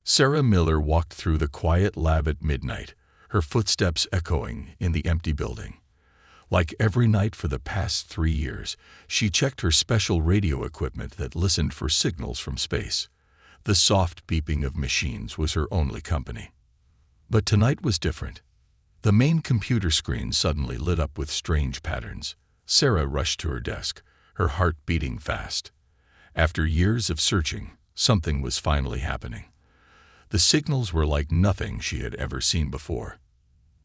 Sarah Miller walked through the quiet lab at midnight, her footsteps echoing in the empty building. Like every night for the past 3 years, she checked her special radio equipment that listened for signals from space. The soft beeping of machines was her only company. But tonight was different. The main computer screen suddenly lit up with strange patterns. Sarah rushed to her desk, her heart beating fast. After years of searching, something was finally happening. The signals were like nothing she had ever seen before.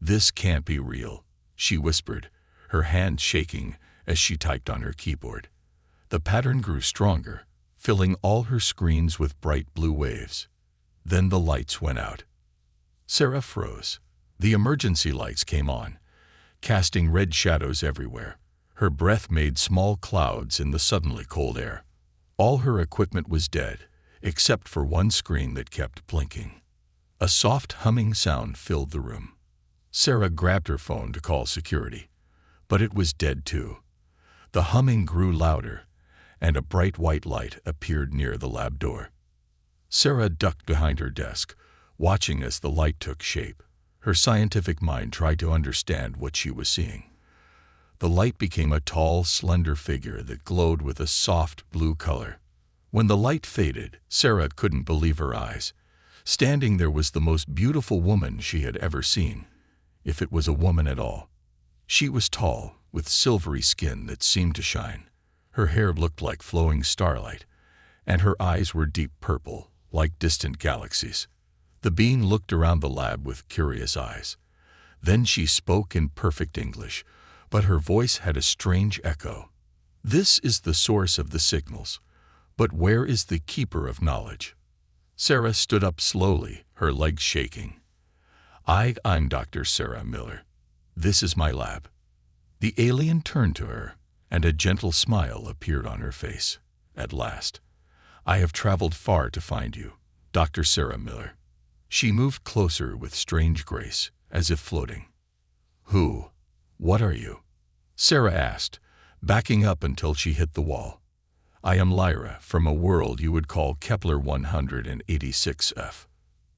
"This can't be real," she whispered, her hand shaking as she typed on her keyboard. The pattern grew stronger, filling all her screens with bright blue waves. Then the lights went out. Sarah froze. The emergency lights came on, casting red shadows everywhere. Her breath made small clouds in the suddenly cold air. All her equipment was dead, except for one screen that kept blinking. A soft humming sound filled the room. Sarah grabbed her phone to call security, but it was dead too. The humming grew louder, and a bright white light appeared near the lab door. Sarah ducked behind her desk, watching as the light took shape. Her scientific mind tried to understand what she was seeing. The light became a tall, slender figure that glowed with a soft blue color. When the light faded, Sarah couldn't believe her eyes. Standing there was the most beautiful woman she had ever seen, if it was a woman at all. She was tall, with silvery skin that seemed to shine. Her hair looked like flowing starlight, and her eyes were deep purple, like distant galaxies. The being looked around the lab with curious eyes. Then she spoke in perfect English, but her voice had a strange echo. "This is the source of the signals, but where is the keeper of knowledge?" Sarah stood up slowly, her legs shaking. I'm Dr. Sarah Miller. This is my lab." The alien turned to her, and a gentle smile appeared on her face. "At last. I have traveled far to find you, Dr. Sarah Miller." She moved closer with strange grace, as if floating. What are you?" Sarah asked, backing up until she hit the wall. "I am Lyra, from a world you would call Kepler 186f.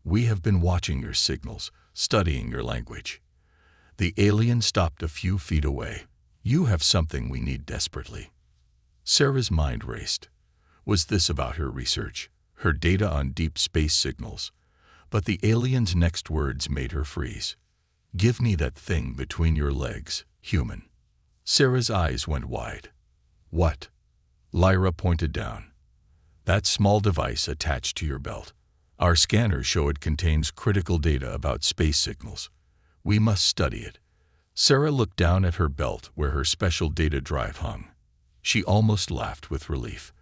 We have been watching your signals, studying your language." The alien stopped a few feet away. "You have something we need desperately." Sarah's mind raced. Was this about her research, her data on deep space signals? But the alien's next words made her freeze. "Give me that thing between your legs, human." Sarah's eyes went wide. "What?" Lyra pointed down. "That small device attached to your belt. Our scanners show it contains critical data about space signals. We must study it." Sarah looked down at her belt where her special data drive hung. She almost laughed with relief.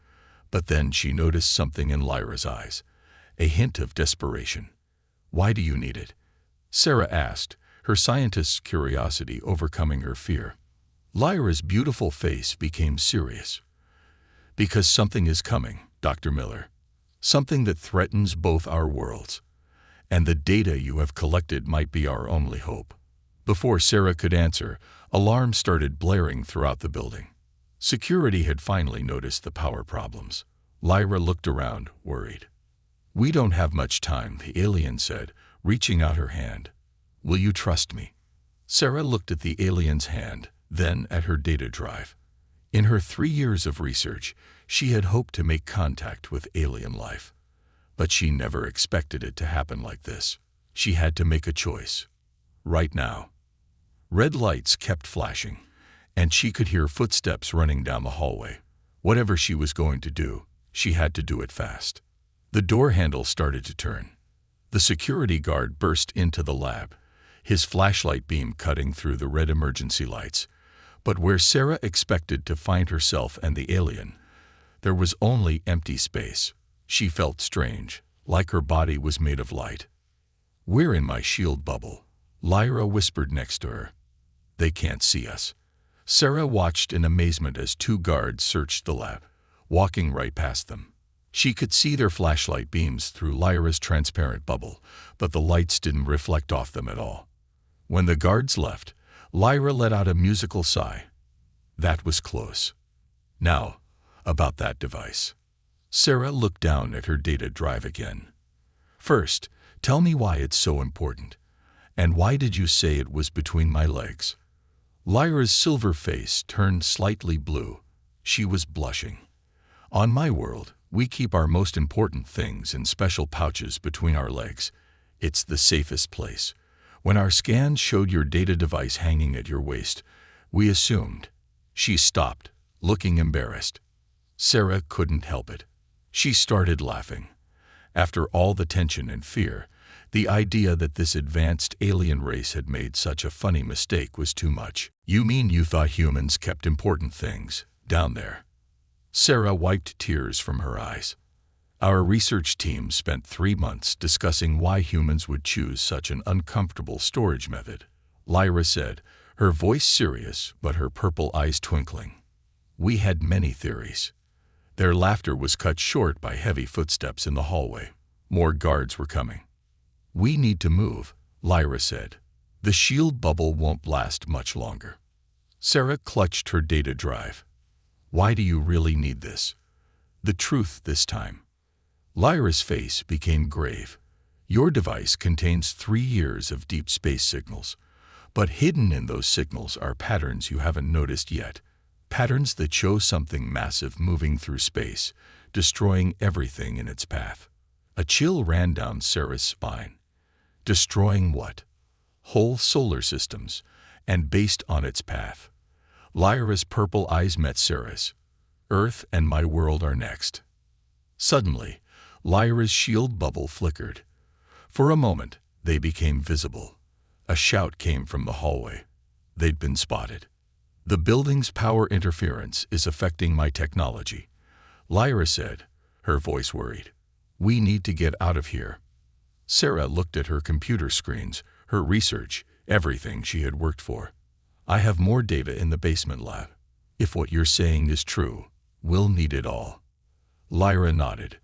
But then she noticed something in Lyra's eyes, a hint of desperation. "Why do you need it?" Sarah asked, her scientist's curiosity overcoming her fear. Lyra's beautiful face became serious. "Because something is coming, Dr. Miller. Something that threatens both our worlds. And the data you have collected might be our only hope." Before Sarah could answer, alarms started blaring throughout the building. Security had finally noticed the power problems. Lyra looked around, worried. "We don't have much time," the alien said, reaching out her hand. "Will you trust me?" Sarah looked at the alien's hand, then at her data drive. In her 3 years of research, she had hoped to make contact with alien life. But she never expected it to happen like this. She had to make a choice. Right now. Red lights kept flashing, and she could hear footsteps running down the hallway. Whatever she was going to do, she had to do it fast. The door handle started to turn. The security guard burst into the lab, his flashlight beam cutting through the red emergency lights. But where Sarah expected to find herself and the alien, there was only empty space. She felt strange, like her body was made of light. "We're in my shield bubble," Lyra whispered next to her. "They can't see us." Sarah watched in amazement as 2 guards searched the lab, walking right past them. She could see their flashlight beams through Lyra's transparent bubble, but the lights didn't reflect off them at all. When the guards left, Lyra let out a musical sigh. That was close. Now, about that device. Sarah looked down at her data drive again. First, tell me why it's so important. And why did you say it was between my legs? Lyra's silver face turned slightly blue. She was blushing. On my world, we keep our most important things in special pouches between our legs. It's the safest place. When our scans showed your data device hanging at your waist, we assumed. She stopped, looking embarrassed. Sarah couldn't help it. She started laughing. After all the tension and fear, the idea that this advanced alien race had made such a funny mistake was too much. You mean you thought humans kept important things down there? Sarah wiped tears from her eyes. Our research team spent 3 months discussing why humans would choose such an uncomfortable storage method, Lyra said, her voice serious but her purple eyes twinkling. We had many theories. Their laughter was cut short by heavy footsteps in the hallway. More guards were coming. We need to move, Lyra said. The shield bubble won't last much longer. Sarah clutched her data drive. Why do you really need this? The truth this time. Lyra's face became grave. Your device contains 3 years of deep space signals, but hidden in those signals are patterns you haven't noticed yet. Patterns that show something massive moving through space, destroying everything in its path. A chill ran down Sarah's spine. Destroying what? Whole solar systems, and based on its path. Lyra's purple eyes met Sarah's. Earth and my world are next. Suddenly, Lyra's shield bubble flickered. For a moment, they became visible. A shout came from the hallway. They'd been spotted. The building's power interference is affecting my technology, Lyra said, her voice worried. We need to get out of here. Sarah looked at her computer screens, her research, everything she had worked for. I have more data in the basement lab. If what you're saying is true, we'll need it all. Lyra nodded.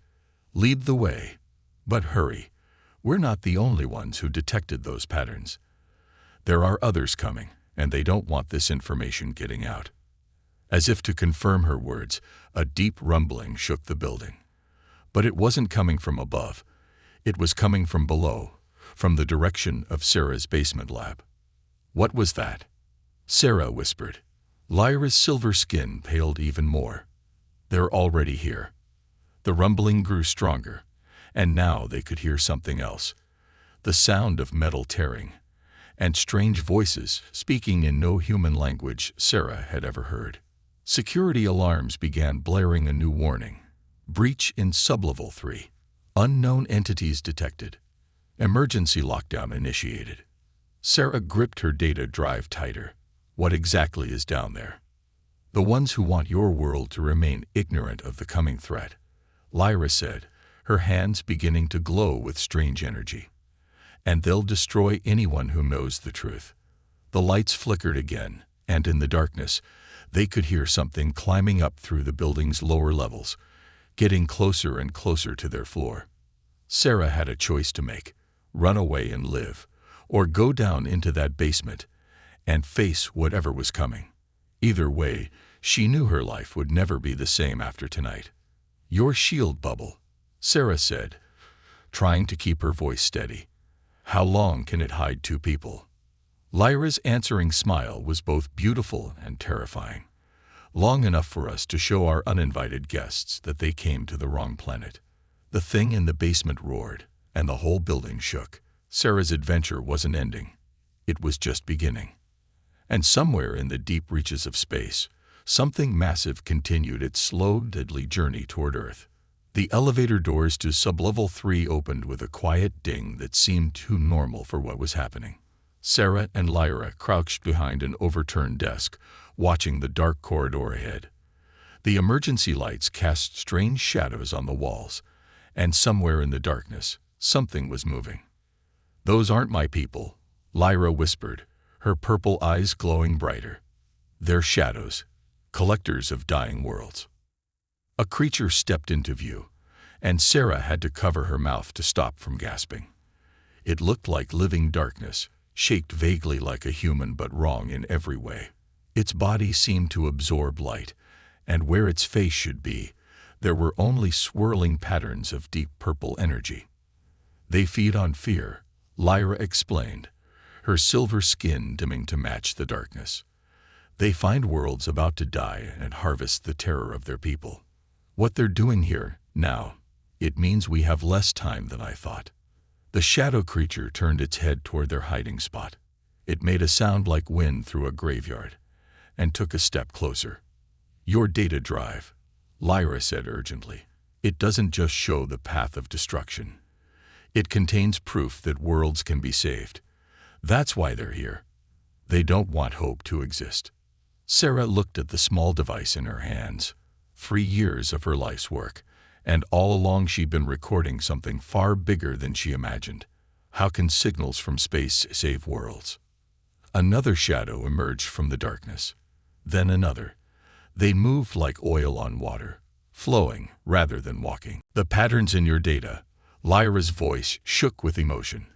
Lead the way. But hurry. We're not the only ones who detected those patterns. There are others coming, and they don't want this information getting out. As if to confirm her words, a deep rumbling shook the building. But it wasn't coming from above. It was coming from below, from the direction of Sarah's basement lab. What was that? Sarah whispered. Lyra's silver skin paled even more. They're already here. The rumbling grew stronger, and now they could hear something else. The sound of metal tearing, and strange voices speaking in no human language Sarah had ever heard. Security alarms began blaring a new warning. Breach in sublevel 3. Unknown entities detected. Emergency lockdown initiated. Sarah gripped her data drive tighter. What exactly is down there? The ones who want your world to remain ignorant of the coming threat, Lyra said, her hands beginning to glow with strange energy. And they'll destroy anyone who knows the truth. The lights flickered again, and in the darkness, they could hear something climbing up through the building's lower levels, getting closer and closer to their floor. Sarah had a choice to make: run away and live, or go down into that basement and face whatever was coming. Either way, she knew her life would never be the same after tonight. Your shield bubble, Sarah said, trying to keep her voice steady. How long can it hide 2 people? Lyra's answering smile was both beautiful and terrifying. Long enough for us to show our uninvited guests that they came to the wrong planet. The thing in the basement roared, and the whole building shook. Sarah's adventure wasn't ending. It was just beginning. And somewhere in the deep reaches of space, something massive continued its slow, deadly journey toward Earth. The elevator doors to sublevel 3 opened with a quiet ding that seemed too normal for what was happening. Sarah and Lyra crouched behind an overturned desk, watching the dark corridor ahead. The emergency lights cast strange shadows on the walls, and somewhere in the darkness, something was moving. Those aren't my people, Lyra whispered, her purple eyes glowing brighter. They're shadows, collectors of dying worlds. A creature stepped into view, and Sarah had to cover her mouth to stop from gasping. It looked like living darkness, shaped vaguely like a human but wrong in every way. Its body seemed to absorb light, and where its face should be, there were only swirling patterns of deep purple energy. They feed on fear, Lyra explained, her silver skin dimming to match the darkness. They find worlds about to die and harvest the terror of their people. What they're doing here, now, it means we have less time than I thought. The shadow creature turned its head toward their hiding spot. It made a sound like wind through a graveyard, and took a step closer. Your data drive, Lyra said urgently. It doesn't just show the path of destruction. It contains proof that worlds can be saved. That's why they're here. They don't want hope to exist. Sarah looked at the small device in her hands. 3 years of her life's work, and all along she'd been recording something far bigger than she imagined. How can signals from space save worlds? Another shadow emerged from the darkness. Then another. They moved like oil on water, flowing rather than walking. The patterns in your data, Lyra's voice shook with emotion.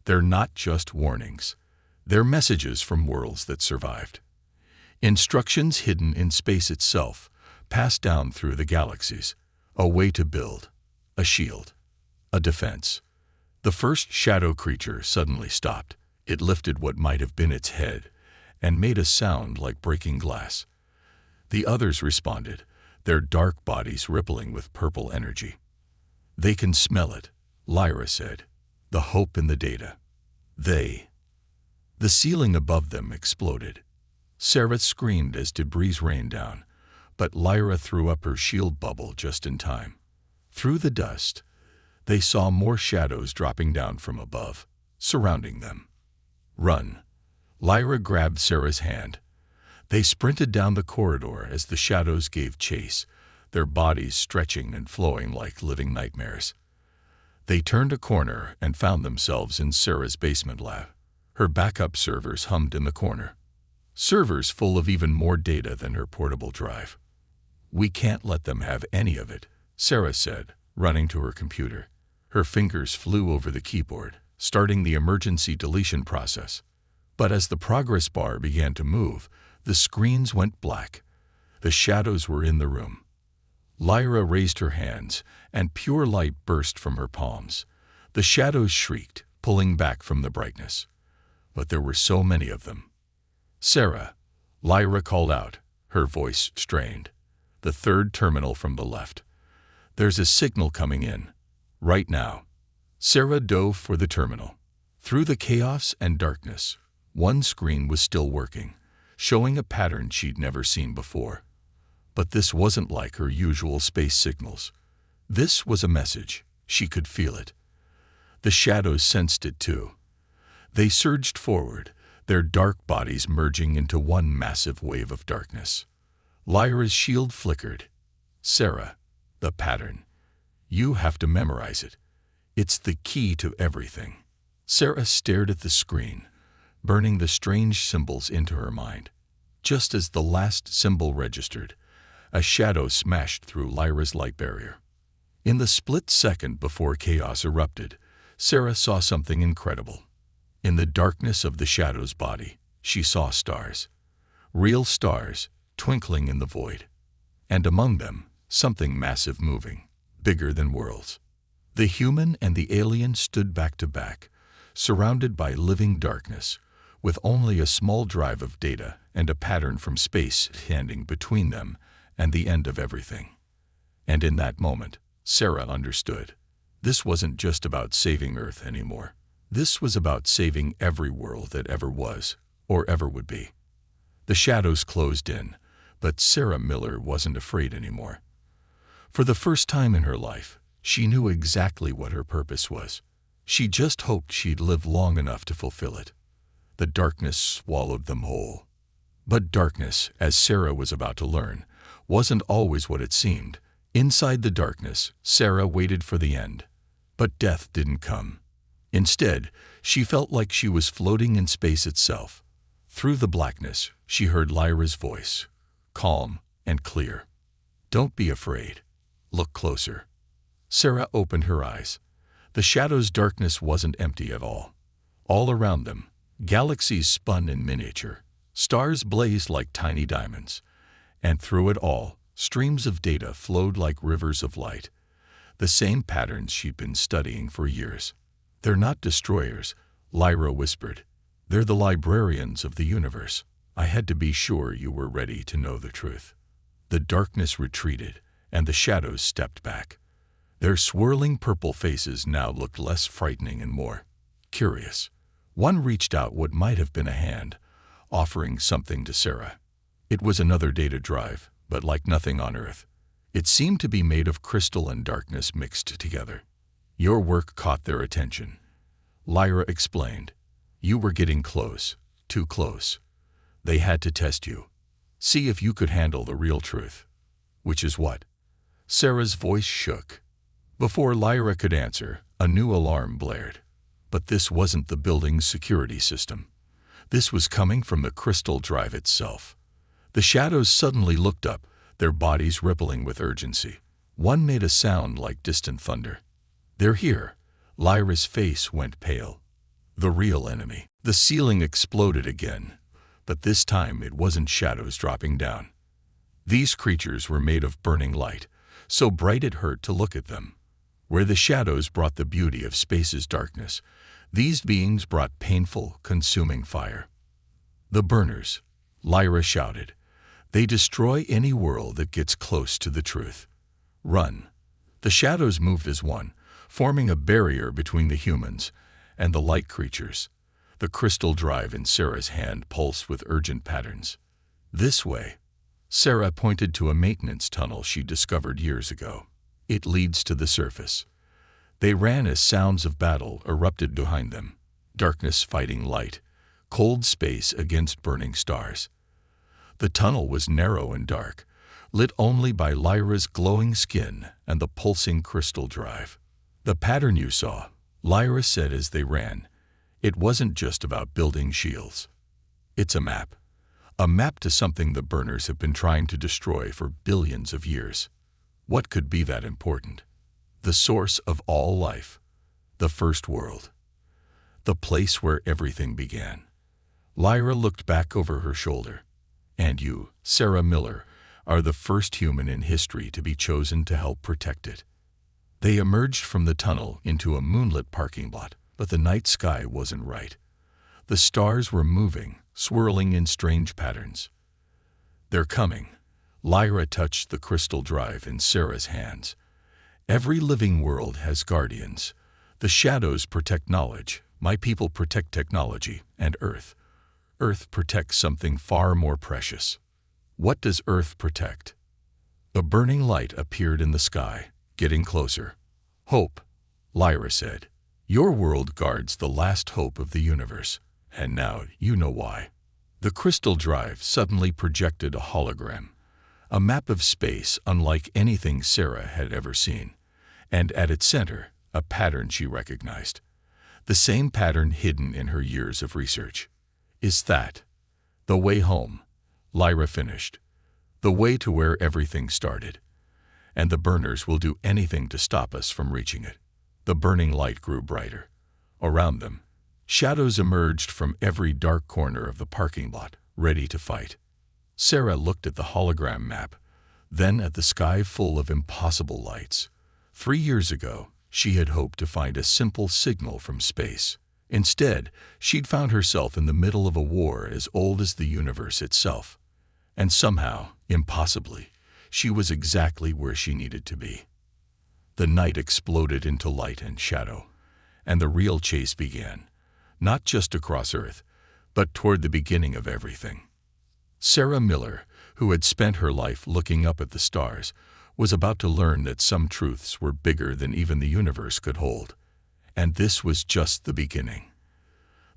They're not just warnings. They're messages from worlds that survived. Instructions hidden in space itself, passed down through the galaxies. A way to build, a shield, a defense. The first shadow creature suddenly stopped. It lifted what might have been its head and made a sound like breaking glass. The others responded, their dark bodies rippling with purple energy. They can smell it, Lyra said, the hope in the data. The ceiling above them exploded. Sarah screamed as debris rained down, but Lyra threw up her shield bubble just in time. Through the dust, they saw more shadows dropping down from above, surrounding them. Run. Lyra grabbed Sarah's hand. They sprinted down the corridor as the shadows gave chase, their bodies stretching and flowing like living nightmares. They turned a corner and found themselves in Sarah's basement lab. Her backup servers hummed in the corner. Servers full of even more data than her portable drive. We can't let them have any of it, Sarah said, running to her computer. Her fingers flew over the keyboard, starting the emergency deletion process. But as the progress bar began to move, the screens went black. The shadows were in the room. Lyra raised her hands, and pure light burst from her palms. The shadows shrieked, pulling back from the brightness. But there were so many of them. Sarah, Lyra called out, her voice strained. The third terminal from the left. There's a signal coming in. Right now. Sarah dove for the terminal. Through the chaos and darkness, one screen was still working, showing a pattern she'd never seen before. But this wasn't like her usual space signals. This was a message. She could feel it. The shadows sensed it too. They surged forward, their dark bodies merging into one massive wave of darkness. Lyra's shield flickered. Sarah, the pattern. You have to memorize it. It's the key to everything. Sarah stared at the screen, burning the strange symbols into her mind. Just as the last symbol registered, a shadow smashed through Lyra's light barrier. In the split second before chaos erupted, Sarah saw something incredible. In the darkness of the shadow's body, she saw stars. Real stars, twinkling in the void. And among them, something massive moving, bigger than worlds. The human and the alien stood back to back, surrounded by living darkness, with only a small drive of data and a pattern from space standing between them and the end of everything. And in that moment, Sarah understood. This wasn't just about saving Earth anymore. This was about saving every world that ever was, or ever would be. The shadows closed in, but Sarah Miller wasn't afraid anymore. For the first time in her life, she knew exactly what her purpose was. She just hoped she'd live long enough to fulfill it. The darkness swallowed them whole. But darkness, as Sarah was about to learn, wasn't always what it seemed. Inside the darkness, Sarah waited for the end. But death didn't come. Instead, she felt like she was floating in space itself. Through the blackness, she heard Lyra's voice, calm and clear. Don't be afraid. Look closer. Sarah opened her eyes. The shadow's darkness wasn't empty at all. All around them, galaxies spun in miniature. Stars blazed like tiny diamonds. And through it all, streams of data flowed like rivers of light. The same patterns she'd been studying for years. "They're not destroyers," Lyra whispered. "They're the librarians of the universe. I had to be sure you were ready to know the truth." The darkness retreated, and the shadows stepped back. Their swirling purple faces now looked less frightening and more curious. One reached out what might have been a hand, offering something to Sarah. It was another data drive, but like nothing on Earth. It seemed to be made of crystal and darkness mixed together. "Your work caught their attention," Lyra explained. "You were getting close, too close. They had to test you. See if you could handle the real truth." "Which is what?" Sarah's voice shook. Before Lyra could answer, a new alarm blared. But this wasn't the building's security system. This was coming from the crystal drive itself. The shadows suddenly looked up, their bodies rippling with urgency. One made a sound like distant thunder. "They're here." Lyra's face went pale. The real enemy. The ceiling exploded again, but this time it wasn't shadows dropping down. These creatures were made of burning light, so bright it hurt to look at them. Where the shadows brought the beauty of space's darkness, these beings brought painful, consuming fire. "The burners," Lyra shouted. "They destroy any world that gets close to the truth. Run." The shadows moved as one, forming a barrier between the humans and the light creatures. The crystal drive in Sarah's hand pulsed with urgent patterns. "This way." Sarah pointed to a maintenance tunnel she discovered years ago. "It leads to the surface." They ran as sounds of battle erupted behind them. Darkness fighting light, cold space against burning stars. The tunnel was narrow and dark, lit only by Lyra's glowing skin and the pulsing crystal drive. "The pattern you saw," Lyra said as they ran, "it wasn't just about building shields. It's a map. A map to something the burners have been trying to destroy for billions of years. What could be that important? The source of all life. The first world. The place where everything began." Lyra looked back over her shoulder. "And you, Sarah Miller, are the first human in history to be chosen to help protect it." They emerged from the tunnel into a moonlit parking lot, but the night sky wasn't right. The stars were moving, swirling in strange patterns. "They're coming." Lyra touched the crystal drive in Sarah's hands. "Every living world has guardians. The shadows protect knowledge, my people protect technology, and Earth. Earth protects something far more precious." "What does Earth protect?" A burning light appeared in the sky, getting closer. "Hope," Lyra said. "Your world guards the last hope of the universe, and now you know why." The crystal drive suddenly projected a hologram, a map of space unlike anything Sarah had ever seen, and at its center, a pattern she recognized. The same pattern hidden in her years of research. "Is that the way home?" Lyra finished. "The way to where everything started. And the burners will do anything to stop us from reaching it." The burning light grew brighter. Around them, shadows emerged from every dark corner of the parking lot, ready to fight. Sarah looked at the hologram map, then at the sky full of impossible lights. 3 years ago, she had hoped to find a simple signal from space. Instead, she'd found herself in the middle of a war as old as the universe itself. And somehow, impossibly, she was exactly where she needed to be. The night exploded into light and shadow, and the real chase began, not just across Earth, but toward the beginning of everything. Sarah Miller, who had spent her life looking up at the stars, was about to learn that some truths were bigger than even the universe could hold. And this was just the beginning.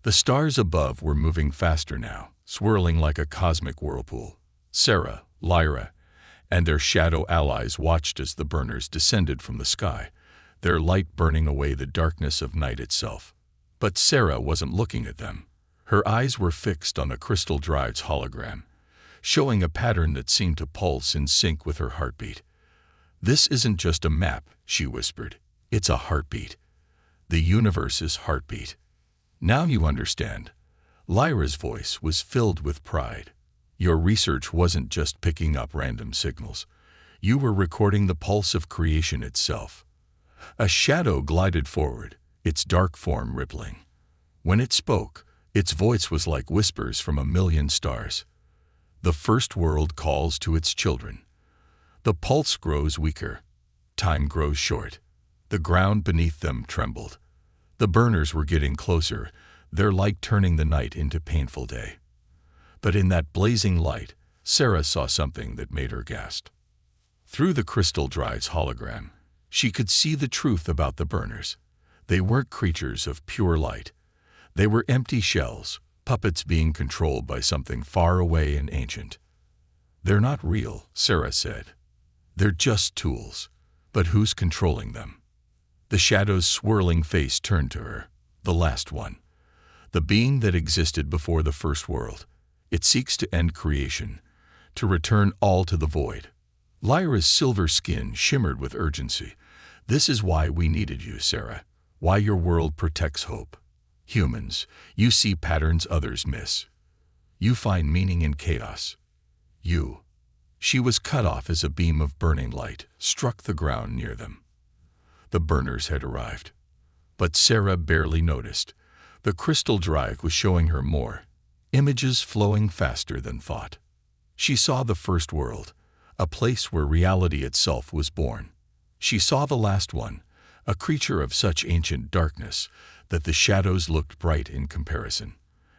The stars above were moving faster now, swirling like a cosmic whirlpool. Sarah, Lyra, and their shadow allies watched as the burners descended from the sky, their light burning away the darkness of night itself. But Sarah wasn't looking at them. Her eyes were fixed on the crystal drive's hologram, showing a pattern that seemed to pulse in sync with her heartbeat. "This isn't just a map," she whispered. "It's a heartbeat. The universe's heartbeat." "Now you understand." Lyra's voice was filled with pride. "Your research wasn't just picking up random signals. You were recording the pulse of creation itself." A shadow glided forward, its dark form rippling. When it spoke, its voice was like whispers from a million stars. The first world calls to its children. The pulse grows weaker. Time grows short. The ground beneath them trembled. The burners were getting closer, their light turning the night into painful day. But in that blazing light, Sarah saw something that made her gasp. Through the crystal drive's hologram, she could see the truth about the burners. They weren't creatures of pure light. They were empty shells, puppets being controlled by something far away and ancient. "They're not real," Sarah said. "They're just tools. But who's controlling them?" The shadow's swirling face turned to her. "The last one. The being that existed before the first world. It seeks to end creation, to return all to the void." Lyra's silver skin shimmered with urgency. "This is why we needed you, Sarah. Why your world protects hope. Humans, you see patterns others miss. You find meaning in chaos. You." She was cut off as a beam of burning light struck the ground near them. The burners had arrived. But Sarah barely noticed. The crystal drive was showing her more, images flowing faster than thought. She saw the first world, a place where reality itself was born. She saw the last one, a creature of such ancient darkness that the shadows looked bright in comparison.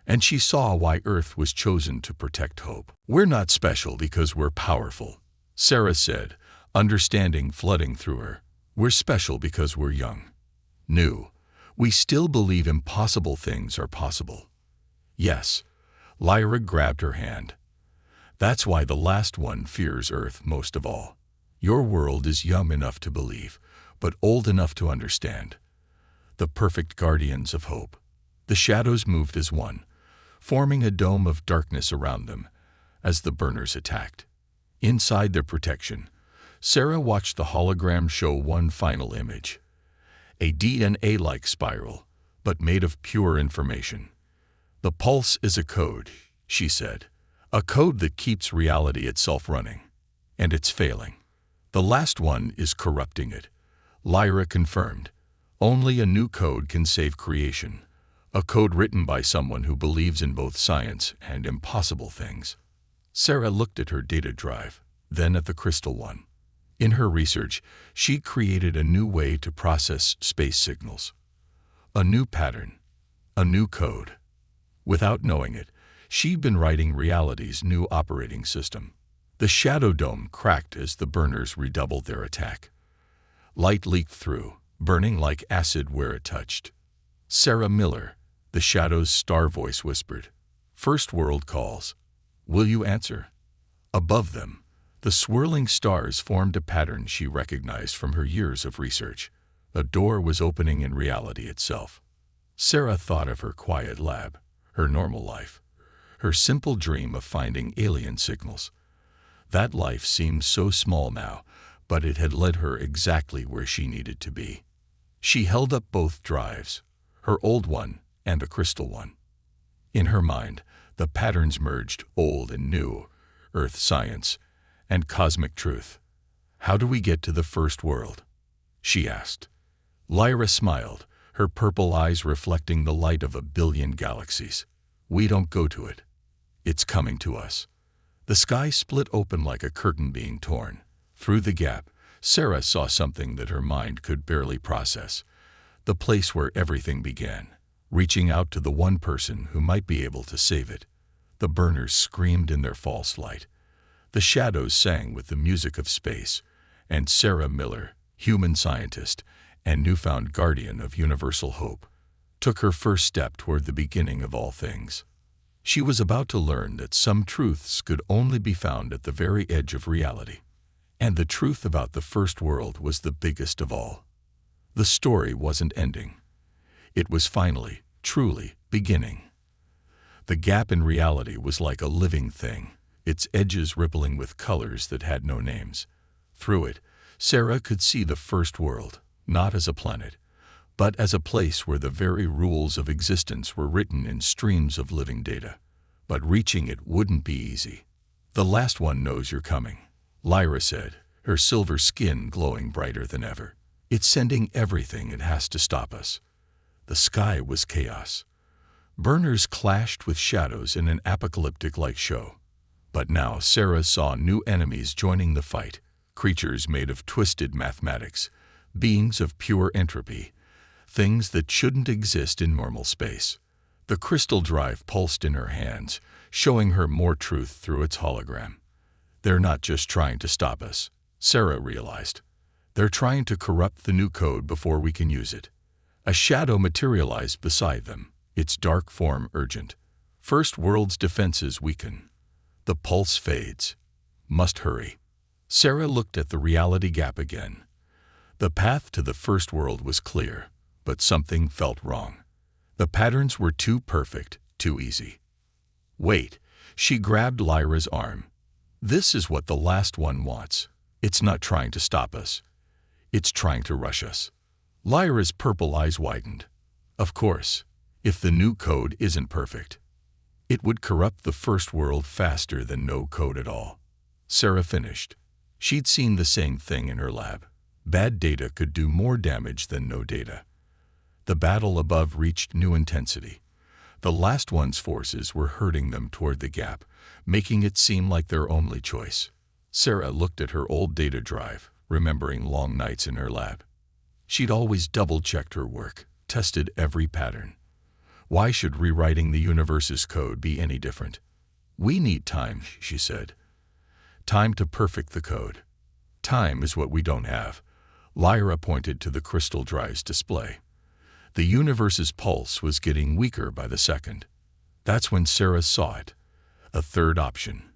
And she saw why Earth was chosen to protect hope. "We're not special because we're powerful," Sarah said, understanding flooding through her. "We're special because we're young. New. We still believe impossible things are possible." "Yes." Lyra grabbed her hand. "That's why the last one fears Earth most of all. Your world is young enough to believe, but old enough to understand. The perfect guardians of hope." The shadows moved as one, forming a dome of darkness around them as the burners attacked. Inside their protection, Sarah watched the hologram show one final image. A DNA-like spiral, but made of pure information. "The pulse is a code," she said. "A code that keeps reality itself running. And it's failing. The last one is corrupting it." Lyra confirmed. "Only a new code can save creation. A code written by someone who believes in both science and impossible things." Sarah looked at her data drive, then at the crystal one. In her research, she created a new way to process space signals. A new pattern, a new code. Without knowing it, she'd been writing reality's new operating system. The shadow dome cracked as the burners redoubled their attack. Light leaked through, burning like acid where it touched. "Sarah Miller," the shadow's star voice whispered. "First world calls. Will you answer?" Above them, the swirling stars formed a pattern she recognized from her years of research. A door was opening in reality itself. Sarah thought of her quiet lab, her normal life, her simple dream of finding alien signals. That life seemed so small now, but it had led her exactly where she needed to be. She held up both drives, her old one and the crystal one. In her mind, the patterns merged, old and new, Earth science, and cosmic truth. "How do we get to the first world?" she asked. Lyra smiled, her purple eyes reflecting the light of 1,000,000,000 galaxies. "We don't go to it. It's coming to us." The sky split open like a curtain being torn. Through the gap, Sarah saw something that her mind could barely process. The place where everything began, reaching out to the one person who might be able to save it. The burners screamed in their false light. The shadows sang with the music of space, and Sarah Miller, human scientist and newfound guardian of universal hope, took her first step toward the beginning of all things. She was about to learn that some truths could only be found at the very edge of reality. And the truth about the first world was the biggest of all. The story wasn't ending. It was finally, truly, beginning. The gap in reality was like a living thing, its edges rippling with colors that had no names. Through it, Sarah could see the first world, not as a planet, but as a place where the very rules of existence were written in streams of living data. But reaching it wouldn't be easy. "The last one knows you're coming," Lyra said, her silver skin glowing brighter than ever. "It's sending everything it has to stop us." The sky was chaos. Burners clashed with shadows in an apocalyptic-like show. But now Sarah saw new enemies joining the fight, creatures made of twisted mathematics, beings of pure entropy, things that shouldn't exist in normal space. The crystal drive pulsed in her hands, showing her more truth through its hologram. They're not just trying to stop us, Sarah realized. They're trying to corrupt the new code before we can use it. A shadow materialized beside them, its dark form urgent. First World's defenses weaken. The pulse fades. Must hurry. Sarah looked at the reality gap again. The path to the First World was clear, but something felt wrong. The patterns were too perfect, too easy. Wait, she grabbed Lyra's arm. This is what the last one wants. It's not trying to stop us. It's trying to rush us. Lyra's purple eyes widened. Of course, if the new code isn't perfect, it would corrupt the First World faster than no code at all. Sarah finished. She'd seen the same thing in her lab. Bad data could do more damage than no data. The battle above reached new intensity. The last one's forces were herding them toward the gap, making it seem like their only choice. Sarah looked at her old data drive, remembering long nights in her lab. She'd always double-checked her work, tested every pattern. Why should rewriting the universe's code be any different? We need time, she said. Time to perfect the code. Time is what we don't have. Lyra pointed to the crystal drive's display. The universe's pulse was getting weaker by the second. That's when Sarah saw it. A third option.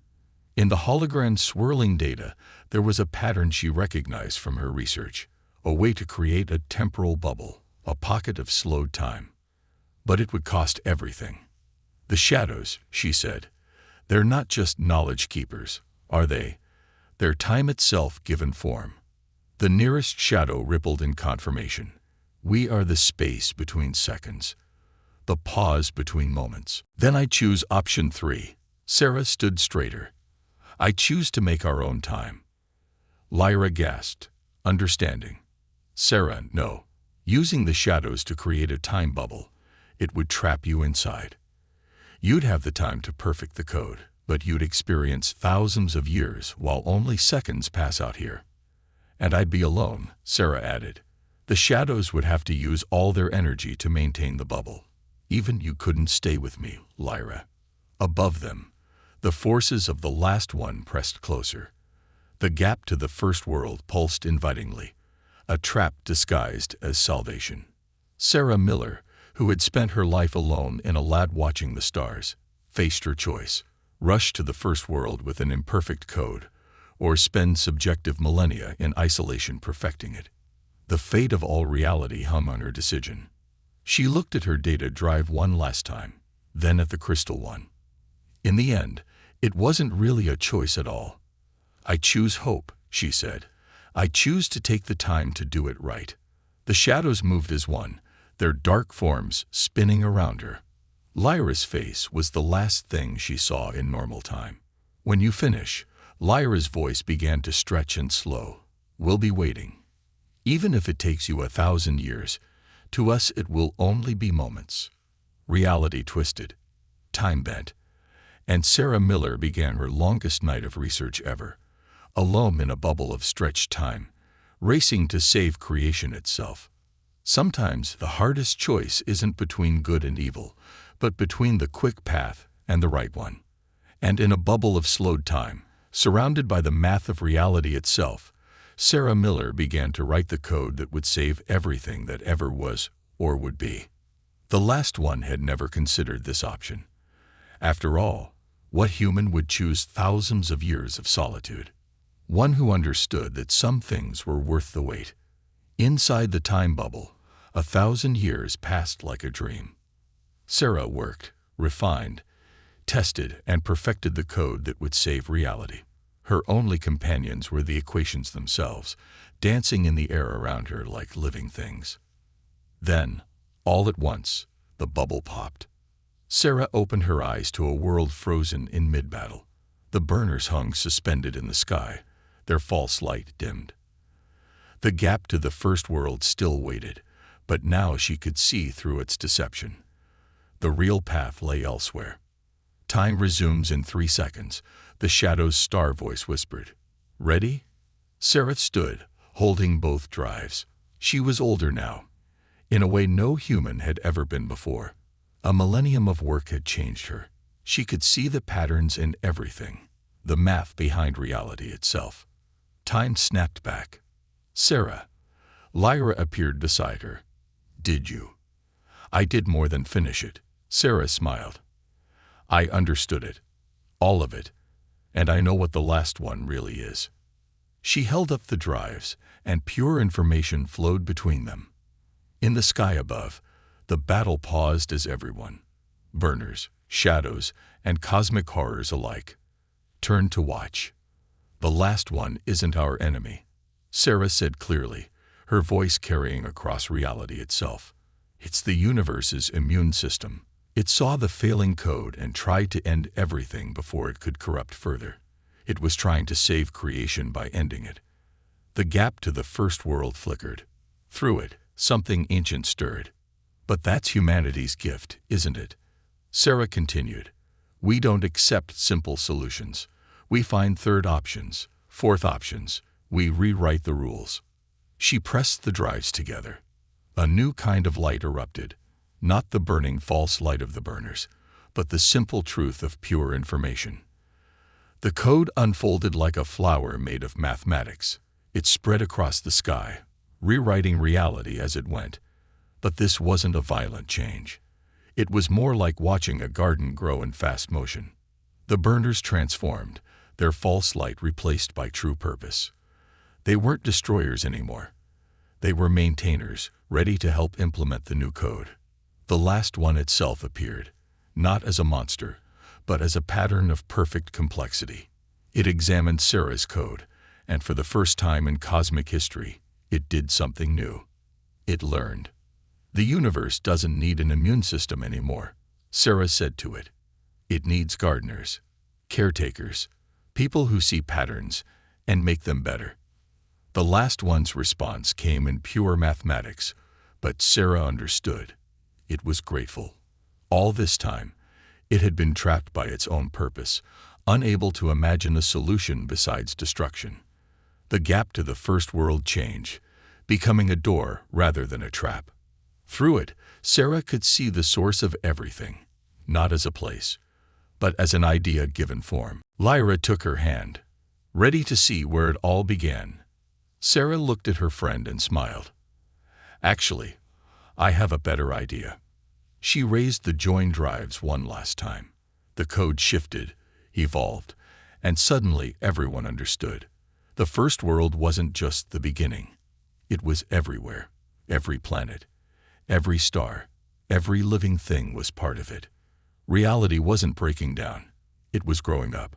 In the hologram's swirling data, there was a pattern she recognized from her research, a way to create a temporal bubble, a pocket of slowed time. But it would cost everything. The shadows, she said, they're not just knowledge keepers, are they? They're time itself given form. The nearest shadow rippled in confirmation. We are the space between seconds, the pause between moments. Then I choose option 3. Sarah stood straighter. I choose to make our own time. Lyra gasped, understanding. Sarah, no. Using the shadows to create a time bubble, it would trap you inside. You'd have the time to perfect the code, but you'd experience thousands of years while only seconds pass out here. And I'd be alone, Sarah added. The shadows would have to use all their energy to maintain the bubble. Even you couldn't stay with me, Lyra. Above them, the forces of the last one pressed closer. The gap to the First World pulsed invitingly, a trap disguised as salvation. Sarah Miller, who had spent her life alone in a lab watching the stars, faced her choice: rush to the First World with an imperfect code, or spend subjective millennia in isolation perfecting it. The fate of all reality hung on her decision. She looked at her data drive one last time, then at the crystal one. In the end, it wasn't really a choice at all. I choose hope, she said. I choose to take the time to do it right. The shadows moved as one, their dark forms spinning around her. Lyra's face was the last thing she saw in normal time. When you finish, Lyra's voice began to stretch and slow. We'll be waiting. Even if it takes you 1,000 years, to us it will only be moments. Reality twisted, time bent, and Sarah Miller began her longest night of research ever, alone in a bubble of stretched time, racing to save creation itself. Sometimes the hardest choice isn't between good and evil, but between the quick path and the right one. And in a bubble of slowed time, surrounded by the math of reality itself, Sarah Miller began to write the code that would save everything that ever was or would be. The last one had never considered this option. After all, what human would choose thousands of years of solitude? One who understood that some things were worth the wait. Inside the time bubble, 1,000 years passed like a dream. Sarah worked, refined, tested, and perfected the code that would save reality. Her only companions were the equations themselves, dancing in the air around her like living things. Then, all at once, the bubble popped. Sarah opened her eyes to a world frozen in mid-battle. The burners hung suspended in the sky, their false light dimmed. The gap to the First World still waited, But now she could see through its deception. The real path lay elsewhere. Time resumes in 3 seconds, the Shadow's star voice whispered. Ready? Sarah stood, holding both drives. She was older now, in a way no human had ever been before. A millennium of work had changed her. She could see the patterns in everything, the math behind reality itself. Time snapped back. Sarah. Lyra appeared beside her. Did you? I did more than finish it. Sarah smiled. I understood it. All of it. And I know what the last one really is. She held up the drives, and pure information flowed between them. In the sky above, the battle paused as everyone, burners, shadows, and cosmic horrors alike, turned to watch. The last one isn't our enemy, Sarah said clearly, her voice carrying across reality itself. It's the universe's immune system. It saw the failing code and tried to end everything before it could corrupt further. It was trying to save creation by ending it. The gap to the first world flickered. Through it, something ancient stirred. But that's humanity's gift, isn't it? Sarah continued. We don't accept simple solutions. We find third options, fourth options. We rewrite the rules. She pressed the drives together. A new kind of light erupted. Not the burning false light of the burners, but the simple truth of pure information. The code unfolded like a flower made of mathematics. It spread across the sky, rewriting reality as it went. But this wasn't a violent change. It was more like watching a garden grow in fast motion. The burners transformed, their false light replaced by true purpose. They weren't destroyers anymore. They were maintainers, ready to help implement the new code. The last one itself appeared, not as a monster, but as a pattern of perfect complexity. It examined Sarah's code, and for the first time in cosmic history, it did something new. It learned. The universe doesn't need an immune system anymore, Sarah said to it. It needs gardeners, caretakers, people who see patterns and make them better. The last one's response came in pure mathematics, but Sarah understood. It was grateful. All this time, it had been trapped by its own purpose, unable to imagine a solution besides destruction. The gap to the first world change, becoming a door rather than a trap. Through it, Sarah could see the source of everything, not as a place, but as an idea given form. Lyra took her hand, ready to see where it all began. Sarah looked at her friend and smiled. Actually, I have a better idea. She raised the join drives one last time. The code shifted, evolved, and suddenly everyone understood. The first world wasn't just the beginning. It was everywhere, every planet, every star, every living thing was part of it. Reality wasn't breaking down. It was growing up,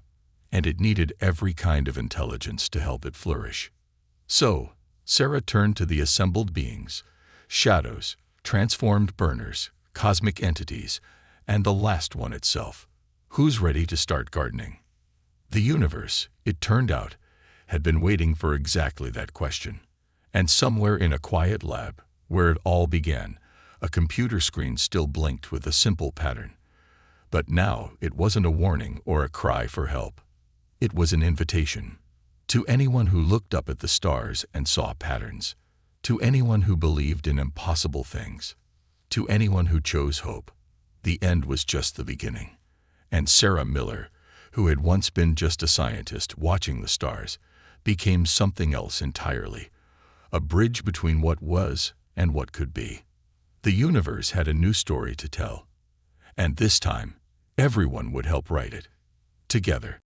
and it needed every kind of intelligence to help it flourish. So, Sarah turned to the assembled beings, shadows, transformed burners, cosmic entities, and the last one itself. Who's ready to start gardening? The universe, it turned out, had been waiting for exactly that question. And somewhere in a quiet lab, where it all began, a computer screen still blinked with a simple pattern. But now it wasn't a warning or a cry for help. It was an invitation. To anyone who looked up at the stars and saw patterns. To anyone who believed in impossible things. To anyone who chose hope. The end was just the beginning. And Sarah Miller, who had once been just a scientist watching the stars, became something else entirely. A bridge between what was and what could be. The universe had a new story to tell. And this time, everyone would help write it. Together.